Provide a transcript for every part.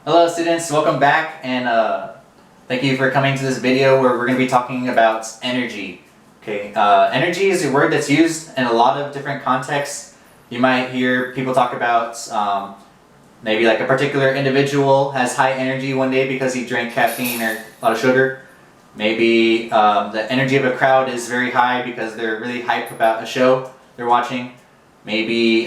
Hello students, welcome back, and thank you for coming to this video where we're going to be talking about energy. Okay, energy is a word that's used in a lot of different contexts. You might hear people talk about maybe like a particular individual has high energy one day because he drank caffeine or a lot of sugar. Maybe the energy of a crowd is very high because they're really hyped about a show they're watching. Maybe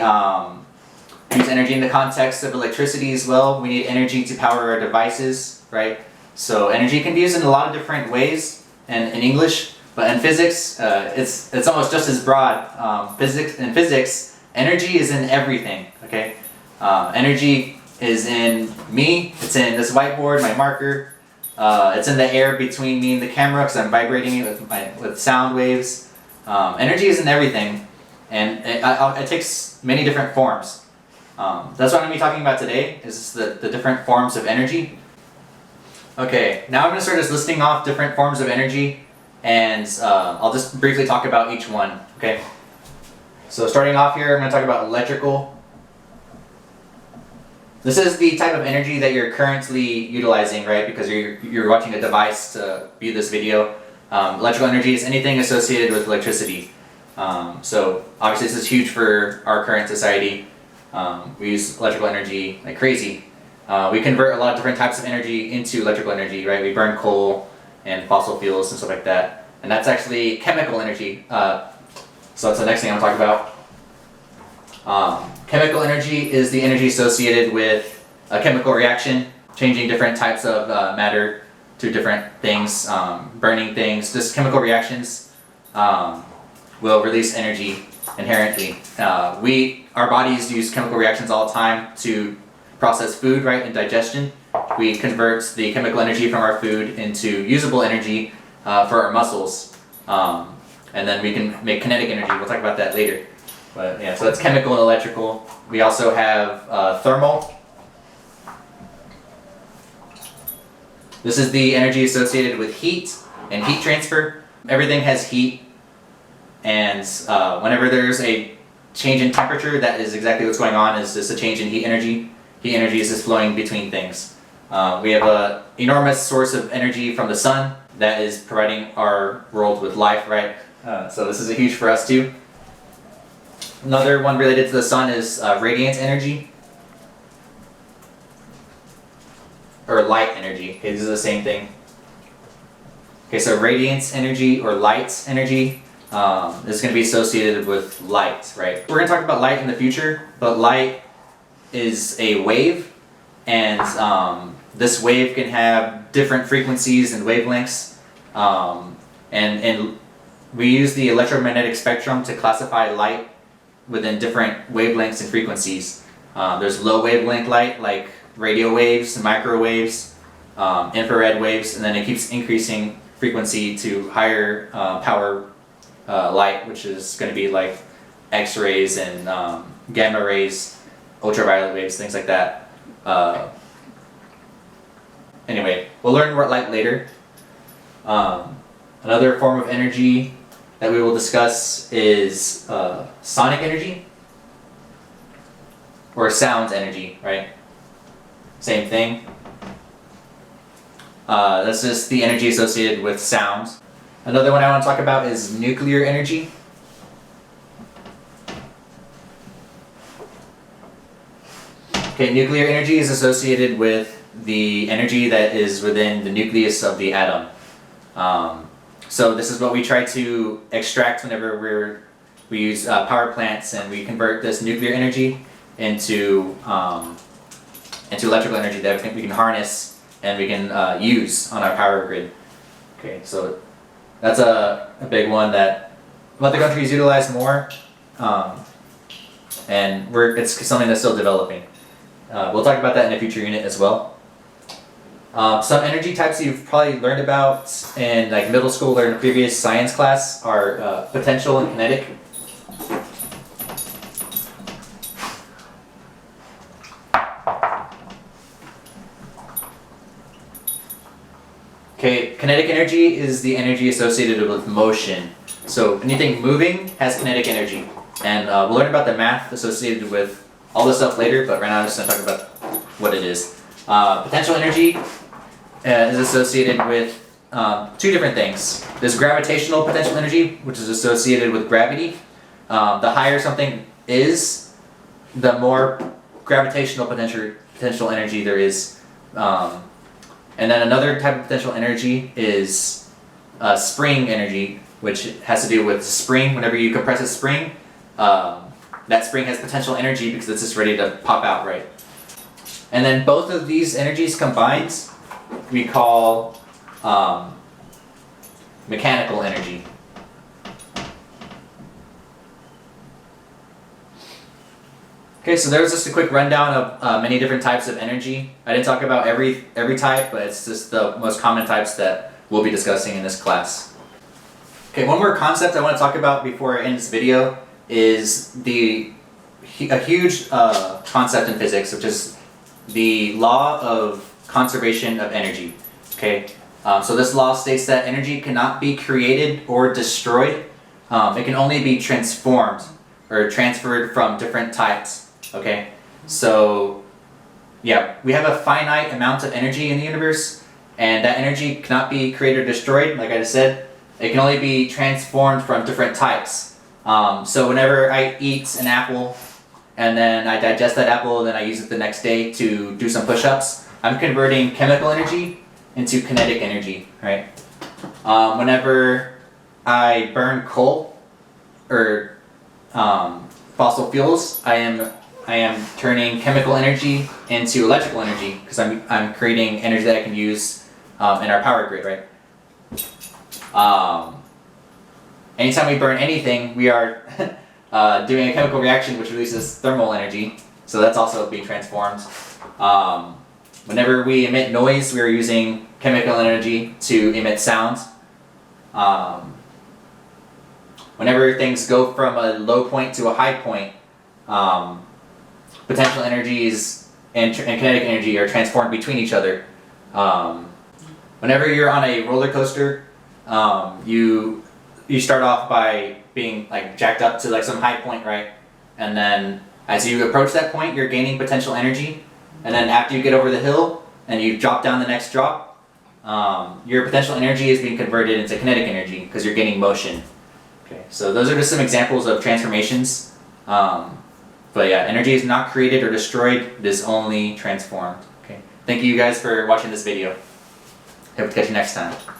use energy in the context of electricity as well. We need energy to power our devices, right? So energy can be used in a lot of different ways in English, but in physics, it's almost just as broad. In physics, energy is in everything, okay? Energy is in me, it's in this whiteboard, my marker, it's in the air between me and the camera because I'm vibrating it with sound waves. Energy is in everything, and it takes many different forms. That's what I'm going to be talking about today, is the different forms of energy. Okay, now I'm going to start just listing off different forms of energy, and I'll just briefly talk about each one, okay? So starting off here, I'm going to talk about electrical. This is the type of energy that you're currently utilizing, right? Because you're watching a device to view this video. Electrical energy is anything associated with electricity. So obviously this is huge for our current society. We use electrical energy like crazy. We convert a lot of different types of energy into electrical energy, right? We burn coal and fossil fuels and stuff like that. And that's actually chemical energy. So that's the next thing I'm going to talk about. Chemical energy is the energy associated with a chemical reaction, changing different types of matter to different things, burning things. Just chemical reactions will release energy inherently. Our bodies use chemical reactions all the time to process food, right, in digestion. We convert the chemical energy from our food into usable energy for our muscles. And then we can make kinetic energy. We'll talk about that later. But yeah, so that's chemical and electrical. We also have thermal. This is the energy associated with heat and heat transfer. Everything has heat, and whenever there's a change in temperature, that is exactly what's going on, is just a change in heat energy. Heat energy is just flowing between things. We have an enormous source of energy from the sun that is providing our world with life, right? So this is huge for us too. Another one related to the sun is radiant energy, or light energy. Okay, these are the same thing. Okay, so radiant energy or light energy is going to be associated with light, right? We're going to talk about light in the future, but light is a wave, and this wave can have different frequencies and wavelengths, and we use the electromagnetic spectrum to classify light within different wavelengths and frequencies. There's low wavelength light, like radio waves, microwaves, infrared waves, and then it keeps increasing frequency to higher power light, which is going to be like X-rays and gamma rays, ultraviolet waves, things like that. Anyway, we'll learn more light later. Another form of energy that we will discuss is sonic energy, or sound energy, right? Same thing. That's just the energy associated with sound. Another one I want to talk about is nuclear energy. Okay, nuclear energy is associated with the energy that is within the nucleus of the atom. So this is what we try to extract whenever we use power plants, and we convert this nuclear energy into electrical energy that we can harness and we can use on our power grid. Okay, so that's a big one that other countries utilize more, and it's something that's still developing. We'll talk about that in a future unit as well. Some energy types you've probably learned about in like middle school or in a previous science class are potential and kinetic. Okay, kinetic energy is the energy associated with motion. So anything moving has kinetic energy. And we'll learn about the math associated with all this stuff later, but right now I'm just going to talk about what it is. Potential energy is associated with two different things. There's gravitational potential energy, which is associated with gravity. The higher something is, the more gravitational potential energy there is. And then another type of potential energy is spring energy, which has to do with spring. Whenever you compress a spring, that spring has potential energy because it's just ready to pop out, right? And then both of these energies combined, we call mechanical energy. Okay, so there's just a quick rundown of many different types of energy. I didn't talk about every type, but it's just the most common types that we'll be discussing in this class. Okay, one more concept I want to talk about before I end this video is a huge concept in physics, which is the law of conservation of energy. Okay, so this law states that energy cannot be created or destroyed. It can only be transformed or transferred from different types. Okay, so yeah, we have a finite amount of energy in the universe, and that energy cannot be created or destroyed. Like I just said, it can only be transformed from different types. So whenever I eat an apple and then I digest that apple and then I use it the next day to do some push-ups, I'm converting chemical energy into kinetic energy, right? Whenever I burn coal or fossil fuels, I am turning chemical energy into electrical energy because I'm creating energy that I can use in our power grid, right? Anytime we burn anything, we are doing a chemical reaction which releases thermal energy, so that's also being transformed. Whenever we emit noise, we are using chemical energy to emit sound. Whenever things go from a low point to a high point, potential energies and kinetic energy are transformed between each other. Whenever you're on a roller coaster, you start off by being like jacked up to like some high point, right? And then as you approach that point, you're gaining potential energy. And then after you get over the hill and you drop down the next drop, your potential energy is being converted into kinetic energy because you're gaining motion. Okay, so those are just some examples of transformations. But yeah, energy is not created or destroyed, it is only transformed. Okay, thank you guys for watching this video. Hope to catch you next time.